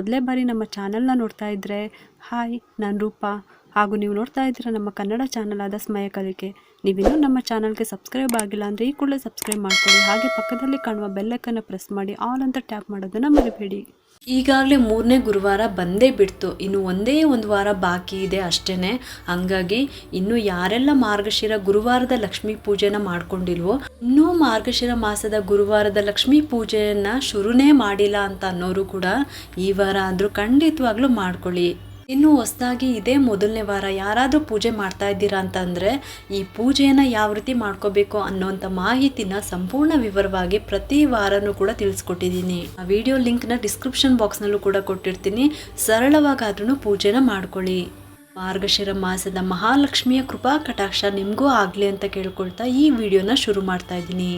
ಮೊದಲೇ ಬಾರಿ ನಮ್ಮ ಚಾನಲ್ನ ನೋಡ್ತಾ ಇದ್ದರೆ ಹಾಯ್, ನಾನು ರೂಪಾ. ಹಾಗೂ ನೀವು ನೋಡ್ತಾ ಇದ್ದೀರಾ ನಮ್ಮ ಕನ್ನಡ ಚಾನಲ್ ಆದ ಸ್ಮಯ ಕಲಿಕೆ. ನೀವಿನ್ನೂ ನಮ್ಮ ಚಾನಲ್ಗೆ ಸಬ್ಸ್ಕ್ರೈಬ್ ಆಗಿಲ್ಲ ಅಂದರೆ ಈ ಕೂಡಲೇ ಸಬ್ಸ್ಕ್ರೈಬ್ ಮಾಡ್ಕೊಳ್ಳಿ. ಹಾಗೆ ಪಕ್ಕದಲ್ಲಿ ಕಾಣುವ ಬೆಲ್ಲೈಕನ್ನ ಪ್ರೆಸ್ ಮಾಡಿ ಆಲ್ ಅಂತ ಟ್ಯಾಪ್ ಮಾಡೋದನ್ನು ಮರಿಬೇಡಿ. ಈಗಾಗಲೇ 3ನೇ ಗುರುವಾರ ಬಂದೇ ಬಿಡ್ತು. ಇನ್ನು ಒಂದೇ ಒಂದು ವಾರ ಬಾಕಿ ಇದೆ ಅಷ್ಟೇ. ಹಂಗಾಗಿ ಇನ್ನು ಯಾರೆಲ್ಲ ಮಾರ್ಗಶಿರ ಗುರುವಾರದ ಲಕ್ಷ್ಮೀ ಪೂಜೆನ ಮಾಡ್ಕೊಂಡಿಲ್ವೋ, ಇನ್ನೂ ಮಾರ್ಗಶಿರ ಮಾಸದ ಗುರುವಾರದ ಲಕ್ಷ್ಮೀ ಪೂಜೆಯನ್ನು ಶುರುನೇ ಮಾಡಿಲ್ಲ ಅಂತ ಅನ್ನೋರು ಕೂಡ ಈ ವಾರ ಆದರೂ ಖಂಡಿತವಾಗ್ಲೂ ಮಾಡ್ಕೊಳ್ಳಿ. ಇನ್ನು ಹೊಸದಾಗಿ ಇದೇ ಮೊದಲನೇ ವಾರ ಯಾರಾದರೂ ಪೂಜೆ ಮಾಡ್ತಾ ಇದ್ದೀರಾ ಅಂತಂದರೆ ಈ ಪೂಜೆಯನ್ನು ಯಾವ ರೀತಿ ಮಾಡ್ಕೋಬೇಕು ಅನ್ನೋಂಥ ಮಾಹಿತಿನ ಸಂಪೂರ್ಣ ವಿವರವಾಗಿ ಪ್ರತಿ ವಾರನೂ ಕೂಡ ತಿಳಿಸ್ಕೊಟ್ಟಿದ್ದೀನಿ. ಆ ವಿಡಿಯೋ ಲಿಂಕ್ನ ಡಿಸ್ಕ್ರಿಪ್ಷನ್ ಬಾಕ್ಸ್ನಲ್ಲೂ ಕೂಡ ಕೊಟ್ಟಿರ್ತೀನಿ. ಸರಳವಾಗಾದ್ರೂ ಪೂಜೆನ ಮಾಡ್ಕೊಳ್ಳಿ. ಮಾರ್ಗಶಿರ ಮಾಸದ ಮಹಾಲಕ್ಷ್ಮಿಯ ಕೃಪಾ ಕಟಾಕ್ಷ ನಿಮಗೂ ಆಗಲಿ ಅಂತ ಕೇಳ್ಕೊಳ್ತಾ ಈ ವಿಡಿಯೋನ ಶುರು ಮಾಡ್ತಾ ಇದ್ದೀನಿ.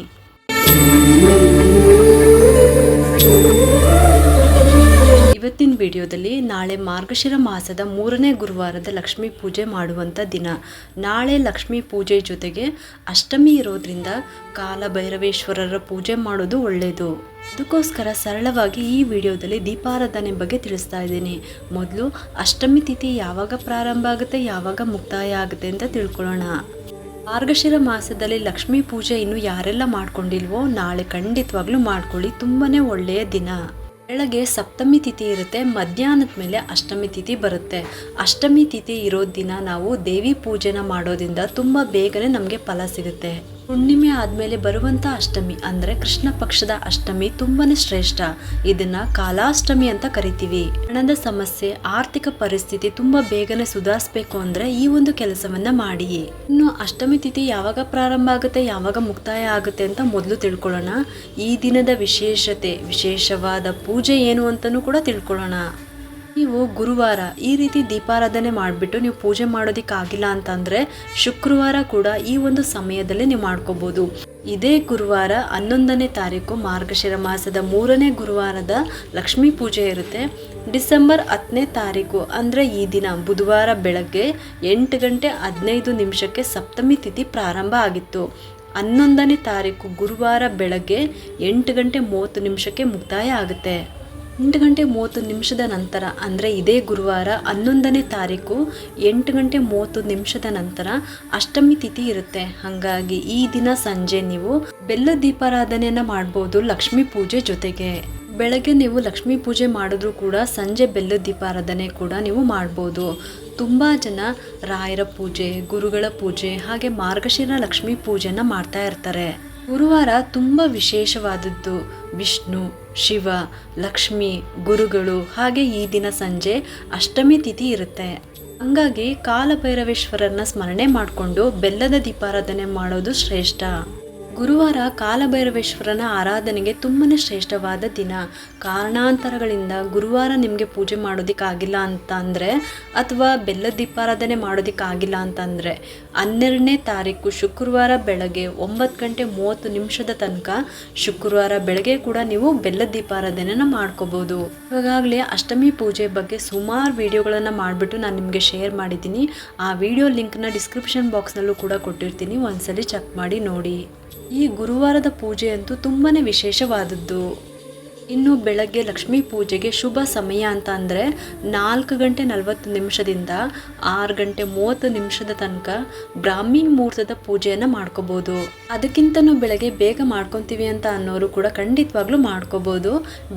ಇವತ್ತಿನ ವಿಡಿಯೋದಲ್ಲಿ ನಾಳೆ ಮಾರ್ಗಶಿರ ಮಾಸದ 3ನೇ ಗುರುವಾರದ ಲಕ್ಷ್ಮೀ ಪೂಜೆ ಮಾಡುವಂಥ ದಿನ. ನಾಳೆ ಲಕ್ಷ್ಮೀ ಪೂಜೆ ಜೊತೆಗೆ ಅಷ್ಟಮಿ ಇರೋದ್ರಿಂದ ಕಾಲಭೈರವೇಶ್ವರರ ಪೂಜೆ ಮಾಡೋದು ಒಳ್ಳೆಯದು. ಅದಕ್ಕೋಸ್ಕರ ಸರಳವಾಗಿ ಈ ವಿಡಿಯೋದಲ್ಲಿ ದೀಪಾರಾಧನೆ ಬಗ್ಗೆ ತಿಳಿಸ್ತಾ ಇದ್ದೀನಿ. ಮೊದಲು ಅಷ್ಟಮಿ ತಿಥಿ ಯಾವಾಗ ಪ್ರಾರಂಭ ಆಗುತ್ತೆ, ಯಾವಾಗ ಮುಕ್ತಾಯ ಆಗುತ್ತೆ ಅಂತ ತಿಳ್ಕೊಳ್ಳೋಣ. ಮಾರ್ಗಶಿರ ಮಾಸದಲ್ಲಿ ಲಕ್ಷ್ಮೀ ಪೂಜೆ ಇನ್ನು ಯಾರೆಲ್ಲ ಮಾಡ್ಕೊಂಡಿಲ್ವೋ ನಾಳೆ ಖಂಡಿತವಾಗ್ಲೂ ಮಾಡ್ಕೊಳ್ಳಿ. ತುಂಬಾ ಒಳ್ಳೆಯ ದಿನ. ಬೆಳಗ್ಗೆ ಸಪ್ತಮಿ ತಿಥಿ ಇರುತ್ತೆ, ಮಧ್ಯಾಹ್ನದ ಮೇಲೆ ಅಷ್ಟಮಿ ತಿಥಿ ಬರುತ್ತೆ. ಅಷ್ಟಮಿ ತಿಥಿ ಇರೋ ದಿನ ನಾವು ದೇವಿ ಪೂಜೆನ ಮಾಡೋದ್ರಿಂದ ತುಂಬ ಬೇಗನೆ ನಮಗೆ ಫಲ ಸಿಗುತ್ತೆ. ಹುಣ್ಣಿಮೆ ಆದಮೇಲೆ ಬರುವಂಥ ಅಷ್ಟಮಿ ಅಂದರೆ ಕೃಷ್ಣ ಪಕ್ಷದ ಅಷ್ಟಮಿ ತುಂಬಾ ಶ್ರೇಷ್ಠ. ಇದನ್ನು ಕಾಲಾಷ್ಟಮಿ ಅಂತ ಕರಿತೀವಿ. ಹಣದ ಸಮಸ್ಯೆ, ಆರ್ಥಿಕ ಪರಿಸ್ಥಿತಿ ತುಂಬ ಬೇಗನೆ ಸುಧಾರಿಸಬೇಕು ಅಂದರೆ ಈ ಒಂದು ಕೆಲಸವನ್ನು ಮಾಡಿ. ಇನ್ನು ಅಷ್ಟಮಿ ತಿಥಿ ಯಾವಾಗ ಪ್ರಾರಂಭ ಆಗುತ್ತೆ, ಯಾವಾಗ ಮುಕ್ತಾಯ ಆಗುತ್ತೆ ಅಂತ ಮೊದಲು ತಿಳ್ಕೊಳ್ಳೋಣ. ಈ ದಿನದ ವಿಶೇಷತೆ, ವಿಶೇಷವಾದ ಪೂಜೆ ಏನು ಅಂತಲೂ ಕೂಡ ತಿಳ್ಕೊಳ್ಳೋಣ. ನೀವು ಗುರುವಾರ ಈ ರೀತಿ ದೀಪಾರಾಧನೆ ಮಾಡಿಬಿಟ್ಟು ನೀವು ಪೂಜೆ ಮಾಡೋದಕ್ಕಾಗಿಲ್ಲ ಅಂತಂದರೆ ಶುಕ್ರವಾರ ಕೂಡ ಈ ಒಂದು ಸಮಯದಲ್ಲಿ ನೀವು ಮಾಡ್ಕೋಬೋದು. ಇದೇ ಗುರುವಾರ 11ನೇ ತಾರೀಕು ಮಾರ್ಗಶಿರ ಮಾಸದ 3ನೇ ಗುರುವಾರದ ಲಕ್ಷ್ಮೀ ಪೂಜೆ ಇರುತ್ತೆ. ಡಿಸೆಂಬರ್ 10ನೇ ತಾರೀಕು ಅಂದರೆ ಈ ದಿನ ಬುಧವಾರ ಬೆಳಗ್ಗೆ 8:15 ಸಪ್ತಮಿ ತಿಥಿ ಪ್ರಾರಂಭ ಆಗಿತ್ತು. 11ನೇ ತಾರೀಕು ಗುರುವಾರ ಬೆಳಗ್ಗೆ 8:30 ಮುಕ್ತಾಯ ಆಗುತ್ತೆ. 8:30 ನಂತರ ಅಂದರೆ ಇದೇ ಗುರುವಾರ 11ನೇ ತಾರೀಕು 8:30 ನಂತರ ಅಷ್ಟಮಿ ತಿಥಿ ಇರುತ್ತೆ. ಹಾಗಾಗಿ ಈ ದಿನ ಸಂಜೆ ನೀವು ಬೆಲ್ಲ ದೀಪಾರಾಧನೆಯನ್ನು ಮಾಡ್ಬೋದು ಲಕ್ಷ್ಮೀ ಪೂಜೆ ಜೊತೆಗೆ. ಬೆಳಗ್ಗೆ ನೀವು ಲಕ್ಷ್ಮೀ ಪೂಜೆ ಮಾಡಿದ್ರೂ ಕೂಡ ಸಂಜೆ ಬೆಲ್ಲ ದೀಪಾರಾಧನೆ ಕೂಡ ನೀವು ಮಾಡ್ಬೋದು. ತುಂಬ ಜನ ರಾಯರ ಪೂಜೆ, ಗುರುಗಳ ಪೂಜೆ, ಹಾಗೆ ಮಾರ್ಗಶಿರ ಲಕ್ಷ್ಮೀ ಪೂಜೆನ ಮಾಡ್ತಾ ಇರ್ತಾರೆ. ಗುರುವಾರ ತುಂಬ ವಿಶೇಷವಾದದ್ದು. ವಿಷ್ಣು, ಶಿವ, ಲಕ್ಷ್ಮಿ, ಗುರುಗಳು, ಹಾಗೆ ಈ ದಿನ ಸಂಜೆ ಅಷ್ಟಮಿ ತಿಥಿ ಇರುತ್ತೆ. ಹಂಗಾಗಿ ಕಾಲಭೈರವೇಶ್ವರನ ಸ್ಮರಣೆ ಮಾಡಿಕೊಂಡು ಬೆಲ್ಲದ ದೀಪಾರಾಧನೆ ಮಾಡೋದು ಶ್ರೇಷ್ಠ. ಗುರುವಾರ ಕಾಲಭೈರವೇಶ್ವರನ ಆರಾಧನೆಗೆ ತುಂಬಾ ಶ್ರೇಷ್ಠವಾದ ದಿನ. ಕಾರಣಾಂತರಗಳಿಂದ ಗುರುವಾರ ನಿಮಗೆ ಪೂಜೆ ಮಾಡೋದಕ್ಕಾಗಿಲ್ಲ ಅಂತ ಅಂದರೆ ಅಥವಾ ಬೆಲ್ಲದ ದೀಪಾರಾಧನೆ ಮಾಡೋದಕ್ಕಾಗಿಲ್ಲ ಅಂತಂದರೆ 12ನೇ ತಾರೀಕು ಶುಕ್ರವಾರ ಬೆಳಗ್ಗೆ 9:30 ತನಕ ಶುಕ್ರವಾರ ಬೆಳಗ್ಗೆ ಕೂಡ ನೀವು ಬೆಲ್ಲದ ದೀಪಾರಾಧನೆನ ಮಾಡ್ಕೋಬೋದು. ಇವಾಗಲೇ ಅಷ್ಟಮಿ ಪೂಜೆ ಬಗ್ಗೆ ಸುಮಾರು ವಿಡಿಯೋಗಳನ್ನು ಮಾಡಿಬಿಟ್ಟು ನಾನು ನಿಮಗೆ ಶೇರ್ ಮಾಡಿದ್ದೀನಿ. ಆ ವಿಡಿಯೋ ಲಿಂಕ್ನ ಡಿಸ್ಕ್ರಿಪ್ಷನ್ ಬಾಕ್ಸ್ನಲ್ಲೂ ಕೂಡ ಕೊಟ್ಟಿರ್ತೀನಿ, ಒಂದ್ಸಲಿ ಚೆಕ್ ಮಾಡಿ ನೋಡಿ. ಈ ಗುರುವಾರದ ಪೂಜೆ ಅಂತೂ ತುಂಬಾ ವಿಶೇಷವಾದದ್ದು. ಇನ್ನು ಬೆಳಗ್ಗೆ ಲಕ್ಷ್ಮೀ ಪೂಜೆಗೆ ಶುಭ ಸಮಯ ಅಂತ ಅಂದರೆ 4:40 6:30 ತನಕ ಬ್ರಾಹ್ಮಿ ಮುಹೂರ್ತದ ಪೂಜೆಯನ್ನು ಮಾಡ್ಕೋಬೋದು. ಅದಕ್ಕಿಂತನೂ ಬೆಳಗ್ಗೆ ಬೇಗ ಮಾಡ್ಕೊತೀವಿ ಅಂತ ಅನ್ನೋರು ಕೂಡ ಖಂಡಿತವಾಗ್ಲೂ ಮಾಡ್ಕೋಬೋದು.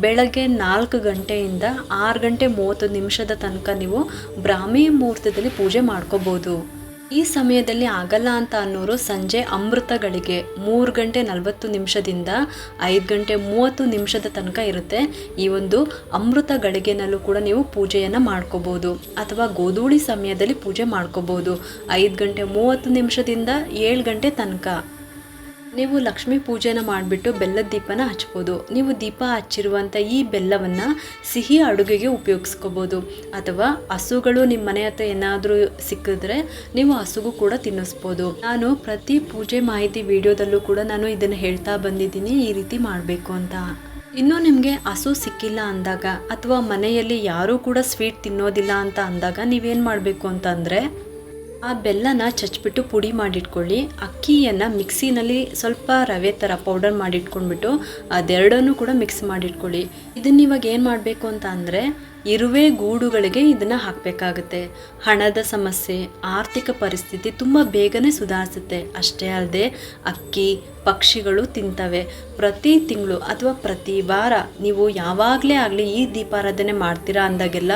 ಬೆಳಗ್ಗೆ 4 ಗಂಟೆಯಿಂದ 6:30 ತನಕ ನೀವು ಬ್ರಾಹ್ಮಿ ಮುಹೂರ್ತದಲ್ಲಿ ಪೂಜೆ ಮಾಡ್ಕೋಬೋದು. ಈ ಸಮಯದಲ್ಲಿ ಆಗಲ್ಲ ಅಂತ ಅನ್ನೋರು ಸಂಜೆ ಅಮೃತಗಳಿಗೆ 3:40 5:30 ತನಕ ಇರುತ್ತೆ. ಈ ಒಂದು ಅಮೃತ ಗಳಿಗೆನಲ್ಲೂ ಕೂಡ ನೀವು ಪೂಜೆಯನ್ನು ಮಾಡ್ಕೋಬೋದು ಅಥವಾ ಗೋಧೂಳಿ ಸಮಯದಲ್ಲಿ ಪೂಜೆ ಮಾಡ್ಕೋಬೋದು. 5:30 7 ಗಂಟೆ ತನಕ ನೀವು ಲಕ್ಷ್ಮೀ ಪೂಜೆನ ಮಾಡಿಬಿಟ್ಟು ಬೆಲ್ಲದ ದೀಪನ ಹಚ್ಬೋದು. ನೀವು ದೀಪ ಹಚ್ಚಿರುವಂಥ ಈ ಬೆಲ್ಲವನ್ನು ಸಿಹಿ ಅಡುಗೆಗೆ ಉಪಯೋಗಿಸ್ಕೋಬೋದು ಅಥವಾ ಹಸುಗಳು ನಿಮ್ಮ ಮನೆ ಹತ್ರ ಏನಾದರೂ ಸಿಕ್ಕಿದ್ರೆ ನೀವು ಹಸುಗೂ ಕೂಡ ತಿನ್ನಿಸ್ಬೋದು. ನಾನು ಪ್ರತಿ ಪೂಜೆ ಮಾಹಿತಿ ವಿಡಿಯೋದಲ್ಲೂ ಕೂಡ ನಾನು ಇದನ್ನು ಹೇಳ್ತಾ ಬಂದಿದ್ದೀನಿ ಈ ರೀತಿ ಮಾಡಬೇಕು ಅಂತ. ಇನ್ನೂ ನಿಮಗೆ ಹಸು ಸಿಕ್ಕಿಲ್ಲ ಅಂದಾಗ ಅಥವಾ ಮನೆಯಲ್ಲಿ ಯಾರೂ ಕೂಡ ಸ್ವೀಟ್ ತಿನ್ನೋದಿಲ್ಲ ಅಂತ ಅಂದಾಗ ನೀವೇನು ಮಾಡಬೇಕು ಅಂತಂದರೆ ಆ ಬೆಲ್ಲನ ಚಚ್ಚಿಬಿಟ್ಟು ಪುಡಿ ಮಾಡಿಟ್ಕೊಳ್ಳಿ. ಅಕ್ಕಿಯನ್ನು ಮಿಕ್ಸಿನಲ್ಲಿ ಸ್ವಲ್ಪ ರವೆ ಥರ ಪೌಡರ್ ಮಾಡಿಟ್ಕೊಂಡ್ಬಿಟ್ಟು ಅದೆರಡನ್ನೂ ಕೂಡ ಮಿಕ್ಸ್ ಮಾಡಿಟ್ಕೊಳ್ಳಿ. ಇದನ್ನ ಇವಾಗ ಏನು ಮಾಡಬೇಕು ಅಂತ ಅಂದರೆ ಇರುವೆ ಗೂಡುಗಳಿಗೆ ಇದನ್ನು ಹಾಕಬೇಕಾಗುತ್ತೆ. ಹಣದ ಸಮಸ್ಯೆ, ಆರ್ಥಿಕ ಪರಿಸ್ಥಿತಿ ತುಂಬ ಬೇಗನೆ ಸುಧಾರಿಸುತ್ತೆ. ಅಷ್ಟೇ ಅಲ್ಲದೆ ಅಕ್ಕಿ, ಪಕ್ಷಿಗಳು ತಿಂತವೆ. ಪ್ರತಿ ತಿಂಗಳು ಅಥವಾ ಪ್ರತಿ ವಾರ ನೀವು ಯಾವಾಗಲೇ ಆಗಲಿ ಈ ದೀಪಾರಾಧನೆ ಮಾಡ್ತೀರಾ ಅಂದಾಗೆಲ್ಲ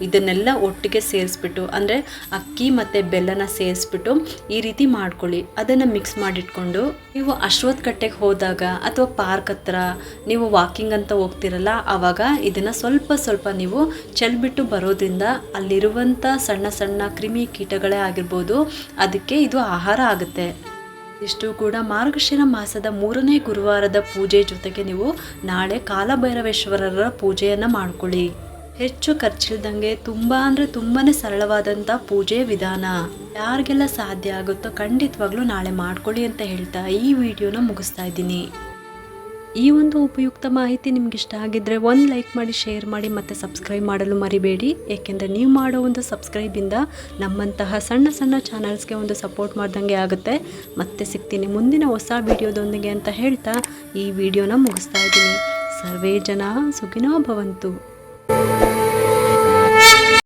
ಇದನ್ನೆಲ್ಲ ಒಟ್ಟಿಗೆ ಸೇರಿಸ್ಬಿಟ್ಟು, ಅಂದರೆ ಅಕ್ಕಿ ಮತ್ತು ಬೆಲ್ಲನ ಸೇರಿಸ್ಬಿಟ್ಟು ಈ ರೀತಿ ಮಾಡ್ಕೊಳ್ಳಿ. ಅದನ್ನು ಮಿಕ್ಸ್ ಮಾಡಿಟ್ಕೊಂಡು ನೀವು ಅಶ್ವತ್ಥ ಕಟ್ಟೆಗೆ ಹೋದಾಗ ಅಥವಾ ಪಾರ್ಕ್ ಹತ್ರ ನೀವು ವಾಕಿಂಗ್ ಅಂತ ಹೋಗ್ತಿರಲ್ಲ, ಆವಾಗ ಇದನ್ನು ಸ್ವಲ್ಪ ನೀವು ಚೆಲ್ಬಿಟ್ಟು ಬರೋದ್ರಿಂದ ಅಲ್ಲಿರುವಂಥ ಸಣ್ಣ ಸಣ್ಣ ಕ್ರಿಮಿ ಕೀಟಗಳೇ ಆಗಿರ್ಬೋದು, ಅದಕ್ಕೆ ಇದು ಆಹಾರ ಆಗುತ್ತೆ. ಇಷ್ಟು ಕೂಡ ಮಾರ್ಗಶಿರ ಮಾಸದ 3ನೇ ಗುರುವಾರದ ಪೂಜೆ ಜೊತೆಗೆ ನೀವು ನಾಳೆ ಕಾಲಭೈರವೇಶ್ವರರ ಪೂಜೆಯನ್ನು ಮಾಡ್ಕೊಳ್ಳಿ. ಹೆಚ್ಚು ಖರ್ಚಿಲ್ದಂಗೆ ತುಂಬಾ ಸರಳವಾದಂಥ ಪೂಜೆ ವಿಧಾನ. ಯಾರಿಗೆಲ್ಲ ಸಾಧ್ಯ ಆಗುತ್ತೋ ಖಂಡಿತವಾಗ್ಲೂ ನಾಳೆ ಮಾಡ್ಕೊಳ್ಳಿ ಅಂತ ಹೇಳ್ತಾ ಈ ವಿಡಿಯೋನ ಮುಗಿಸ್ತಾ ಇದ್ದೀನಿ. ಈ ಒಂದು ಉಪಯುಕ್ತ ಮಾಹಿತಿ ನಿಮ್ಗೆ ಇಷ್ಟ ಆಗಿದ್ದರೆ ಒಂದು ಲೈಕ್ ಮಾಡಿ, ಶೇರ್ ಮಾಡಿ ಮತ್ತು ಸಬ್ಸ್ಕ್ರೈಬ್ ಮಾಡಲು ಮರಿಬೇಡಿ. ಏಕೆಂದರೆ ನೀವು ಮಾಡೋ ಒಂದು ಸಬ್ಸ್ಕ್ರೈಬಿಂದ ನಮ್ಮಂತಹ ಸಣ್ಣ ಚಾನಲ್ಸ್ಗೆ ಒಂದು ಸಪೋರ್ಟ್ ಮಾಡ್ದಂಗೆ ಆಗುತ್ತೆ. ಮತ್ತೆ ಸಿಗ್ತೀನಿ ಮುಂದಿನ ಹೊಸ ವಿಡಿಯೋದೊಂದಿಗೆ ಅಂತ ಹೇಳ್ತಾ ಈ ವಿಡಿಯೋನ ಮುಗಿಸ್ತಾ ಇದ್ದೀನಿ. ಸರ್ವೇ ಜನ ಸುಖಿನೋ ಭವಂತು.